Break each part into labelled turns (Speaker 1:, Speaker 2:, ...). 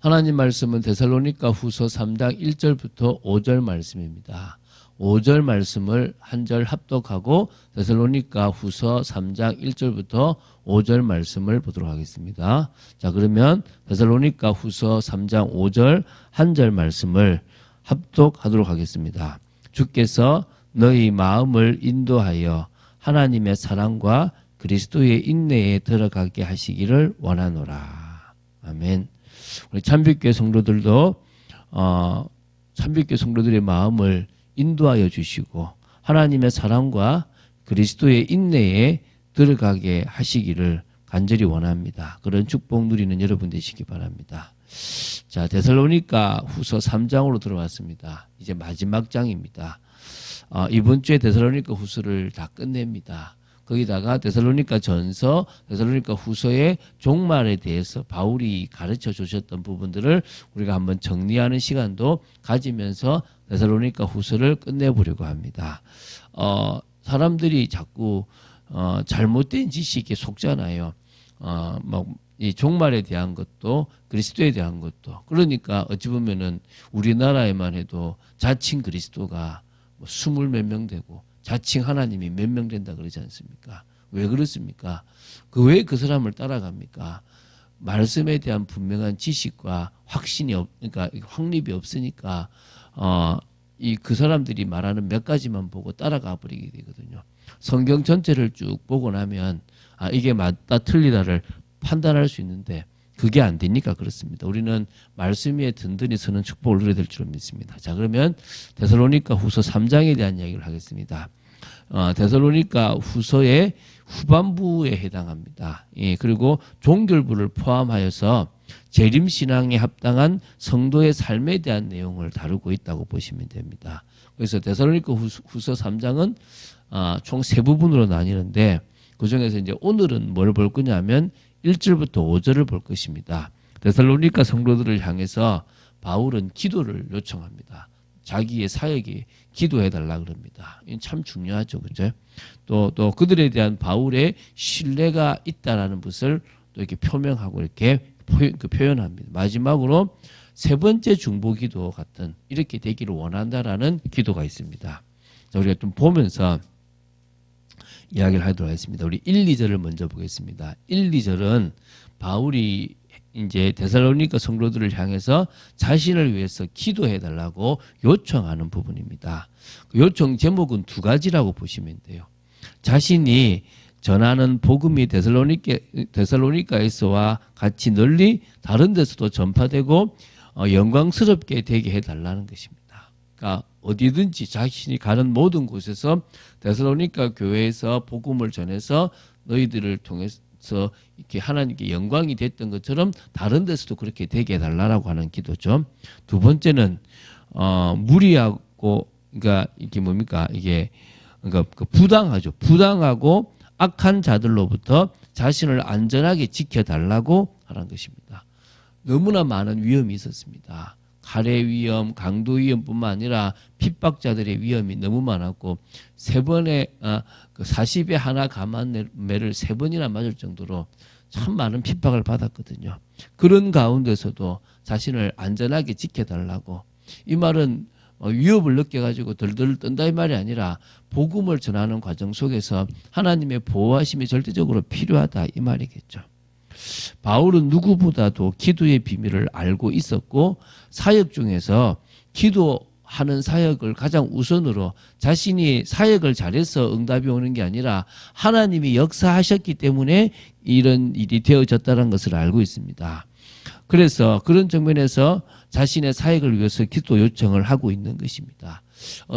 Speaker 1: 하나님 말씀은 데살로니가 후서 3장 1절부터 5절 말씀입니다. 5절 말씀을 한 절 합독하고 데살로니가 후서 3장 1절부터 5절 말씀을 보도록 하겠습니다. 자, 그러면 데살로니가 후서 3장 5절 한 절 말씀을 합독하도록 하겠습니다. 주께서 너희 마음을 인도하여 하나님의 사랑과 그리스도의 인내에 들어가게 하시기를 원하노라. 아멘. 우리 참빛교회 성도들도 참빛교회 성도들의 마음을 인도하여 주시고 하나님의 사랑과 그리스도의 인내에 들어가게 하시기를 간절히 원합니다. 그런 축복 누리는 여러분 되시기 바랍니다. 자, 데살로니가 후서 3장으로 들어왔습니다. 이제 마지막 장입니다. 이번 주에 데살로니가 후서를 다 끝냅니다. 거기다가 데살로니가 전서, 데살로니가 후서의 종말에 대해서 바울이 가르쳐 주셨던 부분들을 우리가 한번 정리하는 시간도 가지면서 데살로니가 후서를 끝내보려고 합니다. 사람들이 자꾸 잘못된 지식에 속잖아요. 이 종말에 대한 것도 그리스도에 대한 것도. 그러니까 어찌 보면은 우리나라에만 해도 자칭 그리스도가 20 몇 명 되고 자칭 하나님이 몇 명 된다 그러지 않습니까? 왜 그렇습니까? 왜 그 사람을 따라갑니까? 말씀에 대한 분명한 지식과 그러니까 확립이 없으니까 그 사람들이 말하는 몇 가지만 보고 따라가 버리게 되거든요. 성경 전체를 쭉 보고 나면 이게 맞다 틀리다를 판단할 수 있는데 그게 안 되니까 그렇습니다. 우리는 말씀 위에 든든히 서는 축복을 누려야 될 줄 믿습니다. 자, 그러면 데살로니가 후서 3장에 대한 이야기를 하겠습니다. 데살로니가 후서의 후반부에 해당합니다. 예, 그리고 종결부를 포함하여서 재림신앙에 합당한 성도의 삶에 대한 내용을 다루고 있다고 보시면 됩니다. 그래서 데살로니가 후서 3장은 총 3부분으로 나뉘는데 그중에서 이제 오늘은 뭘 볼 거냐면 1절부터 5절을 볼 것입니다. 데살로니가 성도들을 향해서 바울은 기도를 요청합니다. 자기의 사역에 기도해달라 그럽니다. 이건 참 중요하죠. 그죠? 또 그들에 대한 바울의 신뢰가 있다라는 것을 또 이렇게 표명하고 이렇게 표현합니다. 마지막으로 세 번째 중보 기도 같은 이렇게 되기를 원한다라는 기도가 있습니다. 자, 우리가 좀 보면서 이야기를 하도록 하겠습니다. 우리 1, 2절을 먼저 보겠습니다. 1, 2절은 바울이 이제 데살로니가 성도들을 향해서 자신을 위해서 기도해 달라고 요청하는 부분입니다. 그 요청 제목은 두 가지라고 보시면 돼요. 자신이 전하는 복음이 데살로니가에서와 같이 널리 다른 데서도 전파되고 영광스럽게 되게 해달라는 것입니다. 그러니까 어디든지 자신이 가는 모든 곳에서 데살로니가 교회에서 복음을 전해서 너희들을 통해서 이렇게 하나님께 영광이 됐던 것처럼 다른 데서도 그렇게 되게 해달라고 하는 기도죠. 두 번째는 무리하고 그러니까 이게 뭡니까 이게 그러니까 부당하고 악한 자들로부터 자신을 안전하게 지켜달라고 하는 것입니다. 너무나 많은 위험이 있었습니다. 가래 위험, 강도 위험뿐만 아니라 핍박자들의 위험이 너무 많았고 40에 하나 감한매를 3번이나 맞을 정도로 참 많은 핍박을 받았거든요. 그런 가운데서도 자신을 안전하게 지켜달라고. 이 말은 위협을 느껴가지고 덜덜 떤다 이 말이 아니라 복음을 전하는 과정 속에서 하나님의 보호하심이 절대적으로 필요하다 이 말이겠죠. 바울은 누구보다도 기도의 비밀을 알고 있었고 사역 중에서 기도하는 사역을 가장 우선으로 자신이 사역을 잘해서 응답이 오는 게 아니라 하나님이 역사하셨기 때문에 이런 일이 되어졌다는 것을 알고 있습니다. 그래서 그런 측면에서 자신의 사역을 위해서 기도 요청을 하고 있는 것입니다.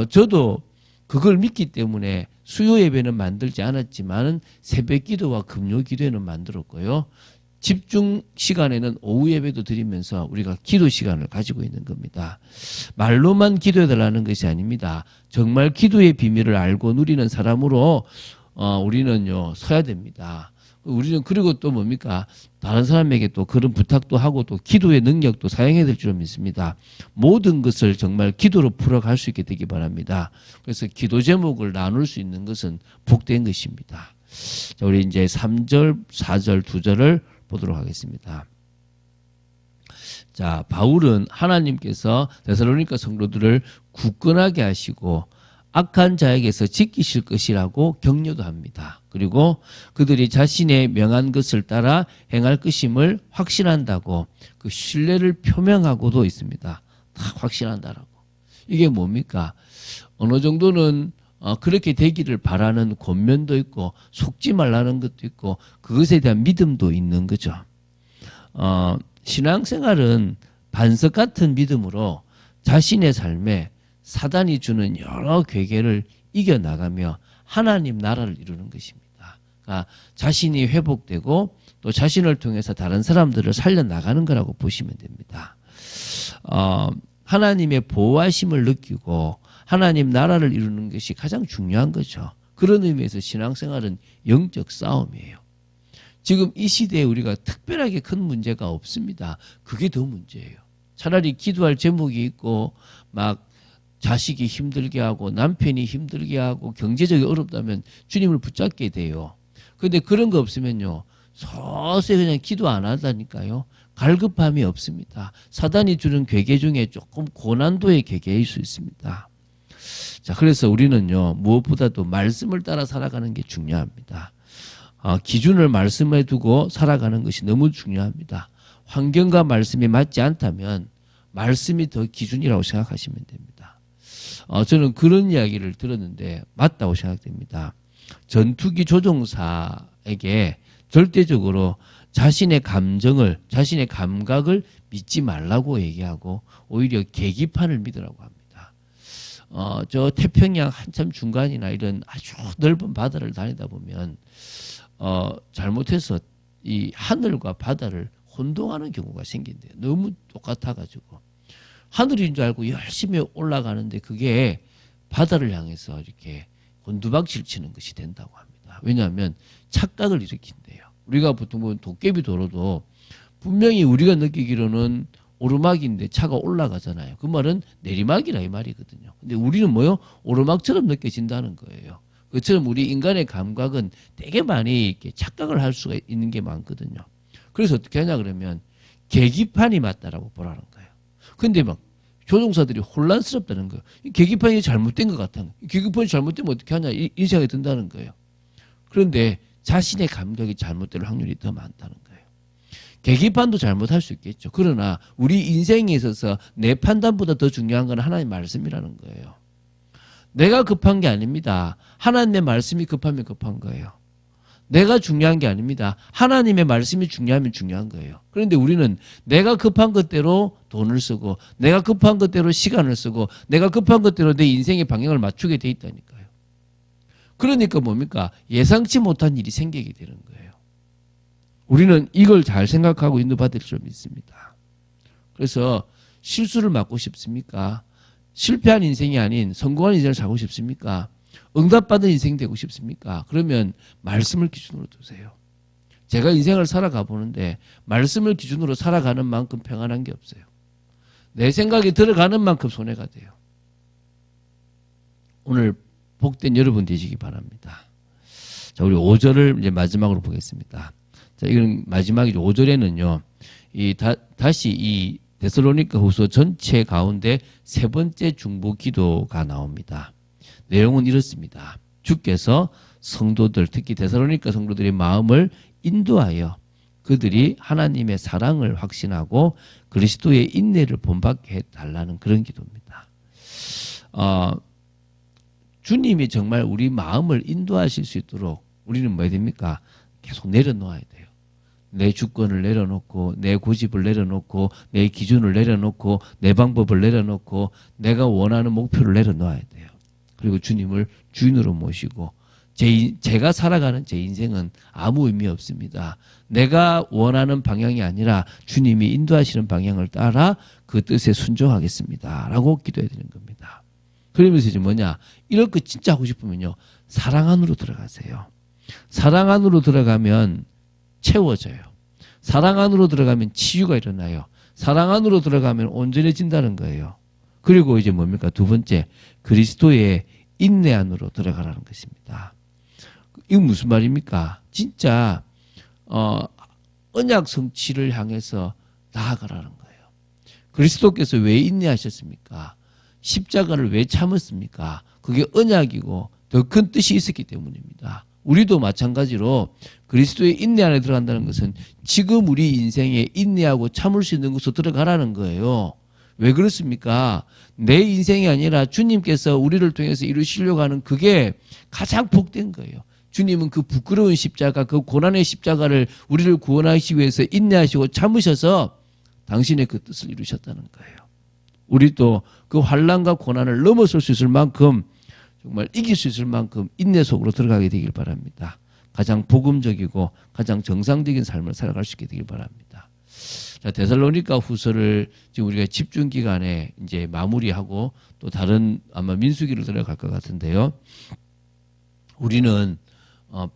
Speaker 1: 저도 그걸 믿기 때문에 수요 예배는 만들지 않았지만 새벽 기도와 금요 기도회는 만들었고요. 집중 시간에는 오후 예배도 드리면서 우리가 기도 시간을 가지고 있는 겁니다. 말로만 기도해달라는 것이 아닙니다. 정말 기도의 비밀을 알고 누리는 사람으로 우리는요 서야 됩니다. 우리는 그리고 또 뭡니까? 다른 사람에게 또 그런 부탁도 하고 또 기도의 능력도 사용해야 될 줄 믿습니다. 모든 것을 정말 기도로 풀어갈 수 있게 되기 바랍니다. 그래서 기도 제목을 나눌 수 있는 것은 복된 것입니다. 자, 우리 이제 3절, 4절, 2절을 보도록 하겠습니다. 자, 바울은 하나님께서 데살로니가 성도들을 굳건하게 하시고 악한 자에게서 지키실 것이라고 격려도 합니다. 그리고 그들이 자신의 명한 것을 따라 행할 것임을 확신한다고 그 신뢰를 표명하고도 있습니다. 다 확신한다라고. 이게 뭡니까? 어느 정도는 그렇게 되기를 바라는 권면도 있고 속지 말라는 것도 있고 그것에 대한 믿음도 있는 거죠. 신앙생활은 반석 같은 믿음으로 자신의 삶에 사단이 주는 여러 괴계를 이겨나가며 하나님 나라를 이루는 것입니다. 그러니까 자신이 회복되고 또 자신을 통해서 다른 사람들을 살려나가는 거라고 보시면 됩니다. 하나님의 보호하심을 느끼고 하나님 나라를 이루는 것이 가장 중요한 거죠. 그런 의미에서 신앙생활은 영적 싸움이에요. 지금 이 시대에 우리가 특별하게 큰 문제가 없습니다. 그게 더 문제예요. 차라리 기도할 제목이 있고 막 자식이 힘들게 하고 남편이 힘들게 하고 경제적이 어렵다면 주님을 붙잡게 돼요. 그런데 그런 거 없으면요. 서서히 그냥 기도 안 한다니까요. 갈급함이 없습니다. 사단이 주는 괴계 중에 조금 고난도의 괴계일 수 있습니다. 자, 그래서 우리는요. 무엇보다도 말씀을 따라 살아가는 게 중요합니다. 기준을 말씀에 두고 살아가는 것이 너무 중요합니다. 환경과 말씀이 맞지 않다면 말씀이 더 기준이라고 생각하시면 됩니다. 저는 그런 이야기를 들었는데 맞다고 생각됩니다. 전투기 조종사에게 절대적으로 자신의 감정을, 자신의 감각을 믿지 말라고 얘기하고 오히려 계기판을 믿으라고 합니다. 저 태평양 한참 중간이나 이런 아주 넓은 바다를 다니다 보면 잘못해서 이 하늘과 바다를 혼동하는 경우가 생긴대요. 너무 똑같아가지고 하늘인 줄 알고 열심히 올라가는데 그게 바다를 향해서 이렇게 곤두박질 치는 것이 된다고 합니다. 왜냐하면 착각을 일으킨대요. 우리가 보통 보면 도깨비 도로도 분명히 우리가 느끼기로는 오르막인데 차가 올라가잖아요. 그 말은 내리막이라 이 말이거든요. 근데 우리는 뭐요? 오르막처럼 느껴진다는 거예요. 그처럼 우리 인간의 감각은 되게 많이 이렇게 착각을 할 수가 있는 게 많거든요. 그래서 어떻게 하냐 그러면 계기판이 맞다라고 보라는 거예요. 근데 막 조종사들이 혼란스럽다는 거예요. 계기판이 잘못된 것 같아요. 계기판이 잘못되면 어떻게 하냐 이 생각이 든다는 거예요. 그런데 자신의 감각이 잘못될 확률이 더 많다는 거예요. 계기판도 잘못할 수 있겠죠. 그러나 우리 인생에 있어서 내 판단보다 더 중요한 건 하나님의 말씀이라는 거예요. 내가 급한 게 아닙니다. 하나님의 말씀이 급하면 급한 거예요. 내가 중요한 게 아닙니다. 하나님의 말씀이 중요하면 중요한 거예요. 그런데 우리는 내가 급한 것대로 돈을 쓰고 내가 급한 것대로 시간을 쓰고 내가 급한 것대로 내 인생의 방향을 맞추게 돼 있다니까요. 그러니까 뭡니까? 예상치 못한 일이 생기게 되는 거예요. 우리는 이걸 잘 생각하고 인도받을 줄 믿습니다. 그래서 실수를 막고 싶습니까? 실패한 인생이 아닌 성공한 인생을 살고 싶습니까? 응답받은 인생 되고 싶습니까? 그러면 말씀을 기준으로 두세요. 제가 인생을 살아가 보는데 말씀을 기준으로 살아가는 만큼 평안한 게 없어요. 내 생각이 들어가는 만큼 손해가 돼요. 오늘 복된 여러분 되시기 바랍니다. 자, 우리 5절을 이제 마지막으로 보겠습니다. 자, 이건 마지막이죠. 5절에는요, 다시 이 데살로니가 후서 전체 가운데 세 번째 중보 기도가 나옵니다. 내용은 이렇습니다. 주께서 성도들, 특히 데살로니가 성도들의 마음을 인도하여 그들이 하나님의 사랑을 확신하고 그리스도의 인내를 본받게 해달라는 그런 기도입니다. 주님이 정말 우리 마음을 인도하실 수 있도록 우리는 뭐 해야 됩니까? 계속 내려놓아야 돼요. 내 주권을 내려놓고 내 고집을 내려놓고 내 기준을 내려놓고 내 방법을 내려놓고 내가 원하는 목표를 내려놓아야 돼요. 그리고 주님을 주인으로 모시고 제가 살아가는 제 인생은 아무 의미 없습니다. 내가 원하는 방향이 아니라 주님이 인도하시는 방향을 따라 그 뜻에 순종하겠습니다. 라고 기도해야 되는 겁니다. 그러면서 이제 뭐냐? 이런 거 진짜 하고 싶으면요. 사랑 안으로 들어가세요. 사랑 안으로 들어가면 채워져요. 사랑 안으로 들어가면 치유가 일어나요. 사랑 안으로 들어가면 온전해진다는 거예요. 그리고 이제 뭡니까? 두 번째, 그리스도의 인내 안으로 들어가라는 것입니다. 이거 무슨 말입니까? 진짜 언약 성취를 향해서 나아가라는 거예요. 그리스도께서 왜 인내하셨습니까? 십자가를 왜 참았습니까? 그게 언약이고 더 큰 뜻이 있었기 때문입니다. 우리도 마찬가지로 그리스도의 인내 안에 들어간다는 것은 지금 우리 인생에 인내하고 참을 수 있는 곳으로 들어가라는 거예요. 왜 그렇습니까? 내 인생이 아니라 주님께서 우리를 통해서 이루시려고 하는 그게 가장 복된 거예요. 주님은 그 부끄러운 십자가, 그 고난의 십자가를 우리를 구원하시기 위해서 인내하시고 참으셔서 당신의 그 뜻을 이루셨다는 거예요. 우리도 그 환난과 고난을 넘어설 수 있을 만큼, 정말 이길 수 있을 만큼 인내 속으로 들어가게 되길 바랍니다. 가장 복음적이고 가장 정상적인 삶을 살아갈 수 있게 되길 바랍니다. 자, 데살로니가 후서를 지금 우리가 집중 기간에 이제 마무리하고 또 다른 아마 민수기를 들어갈 것 같은데요. 우리는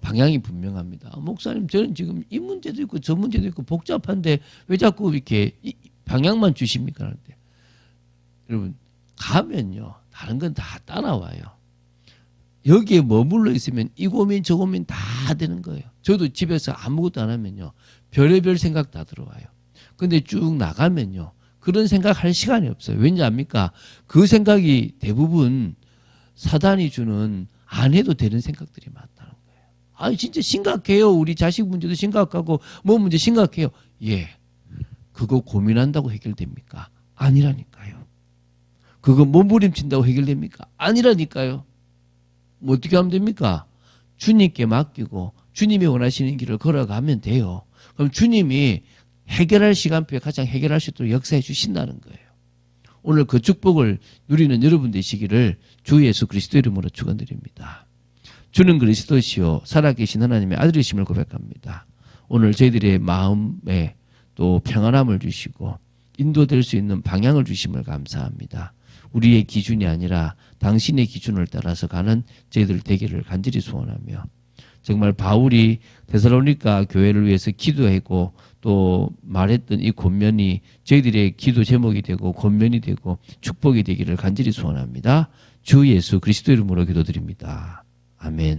Speaker 1: 방향이 분명합니다. 목사님, 저는 지금 이 문제도 있고 저 문제도 있고 복잡한데 왜 자꾸 이렇게 방향만 주십니까? 하는데 여러분, 가면요 다른 건 다 따라와요. 여기에 머물러 있으면 이 고민 저 고민 다 되는 거예요. 저도 집에서 아무것도 안 하면요 별의별 생각 다 들어와요. 근데 쭉 나가면요 그런 생각할 시간이 없어요. 왠지 압니까? 그 생각이 대부분 사단이 주는 안 해도 되는 생각들이 많다는 거예요. 아, 진짜 심각해요. 우리 자식 문제도 심각하고 뭐 문제 심각해요. 예, 그거 고민한다고 해결됩니까? 아니라니까요. 그거 몸부림친다고 해결됩니까? 아니라니까요. 뭐 어떻게 하면 됩니까? 주님께 맡기고 주님이 원하시는 길을 걸어가면 돼요. 그럼 주님이 해결할 시간표에 가장 해결할 수 있도록 역사해 주신다는 거예요. 오늘 그 축복을 누리는 여러분 되시기를 주 예수 그리스도 이름으로 축원드립니다. 주는 그리스도시요 살아계신 하나님의 아들이심을 고백합니다. 오늘 저희들의 마음에 또 평안함을 주시고 인도될 수 있는 방향을 주심을 감사합니다. 우리의 기준이 아니라 당신의 기준을 따라서 가는 저희들 되기를 간절히 소원하며, 정말 바울이 데살로니가 교회를 위해서 기도하고 또 말했던 이 권면이 저희들의 기도 제목이 되고 권면이 되고 축복이 되기를 간절히 소원합니다. 주 예수 그리스도 이름으로 기도드립니다. 아멘.